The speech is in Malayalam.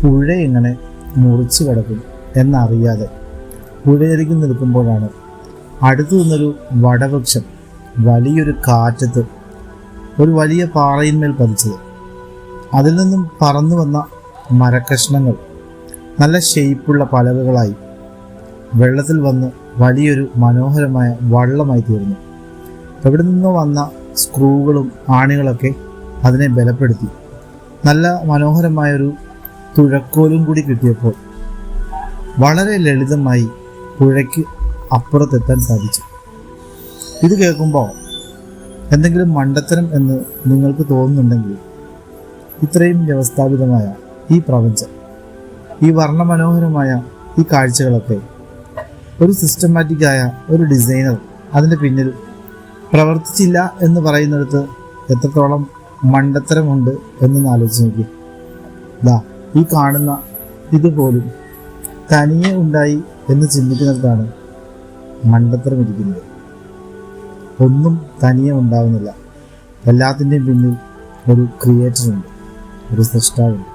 പുഴ എങ്ങനെ മുറിച്ചു കിടക്കും എന്നറിയാതെ പുഴയരികിൽ നിൽക്കുമ്പോഴാണ് അടുത്തു നിന്നൊരു വടവൃക്ഷം വലിയൊരു കാറ്റത്ത് ഒരു വലിയ പാറയിന്മേൽ പതിച്ചത്. അതിൽ നിന്നും പറന്നു വന്ന മരക്കഷ്ണങ്ങൾ നല്ല ഷെയ്പ്പുള്ള പലകകളായി വെള്ളത്തിൽ വന്ന് വലിയൊരു മനോഹരമായ വള്ളമായി തീർന്നു. എവിടെ നിന്നോ വന്ന സ്ക്രൂകളും ആണികളൊക്കെ അതിനെ ബലപ്പെടുത്തി നല്ല മനോഹരമായൊരു തുഴക്കോലും കൂടി കിട്ടിയപ്പോൾ വളരെ ലളിതമായി പുഴയ്ക്ക് അപ്പുറത്തെത്താൻ സാധിച്ചു. ഇത് കേൾക്കുമ്പോൾ എന്തെങ്കിലും മണ്ടത്തരം എന്ന് നിങ്ങൾക്ക് തോന്നുന്നുണ്ടെങ്കിൽ ഇത്രയും വ്യവസ്ഥാപിതമായ ഈ പ്രപഞ്ചം, ഈ വർണ്ണമനോഹരമായ ഈ കാഴ്ചകളൊക്കെ ഒരു സിസ്റ്റമാറ്റിക്കായ ഒരു ഡിസൈനർ അതിൻ്റെ പിന്നിൽ പ്രവർത്തിച്ചില്ല എന്ന് പറയുന്നിടത്ത് എത്രത്തോളം മണ്ടത്തരമുണ്ട് എന്നൊന്ന് ആലോചിച്ച് നോക്കി. ഈ കാണുന്ന ഇതുപോലും തനിയെ ഉണ്ടായി എന്ന് ചിന്തിക്കുന്നിടത്താണ് മണ്ടത്തരം ഇരിക്കുന്നത്. ഒന്നും തനിയെ ഉണ്ടാവുന്നില്ല. എല്ലാത്തിൻ്റെയും പിന്നിൽ ഒരു ക്രിയേറ്ററുണ്ട്, ഒരു സൃഷ്ടാവുണ്ട്.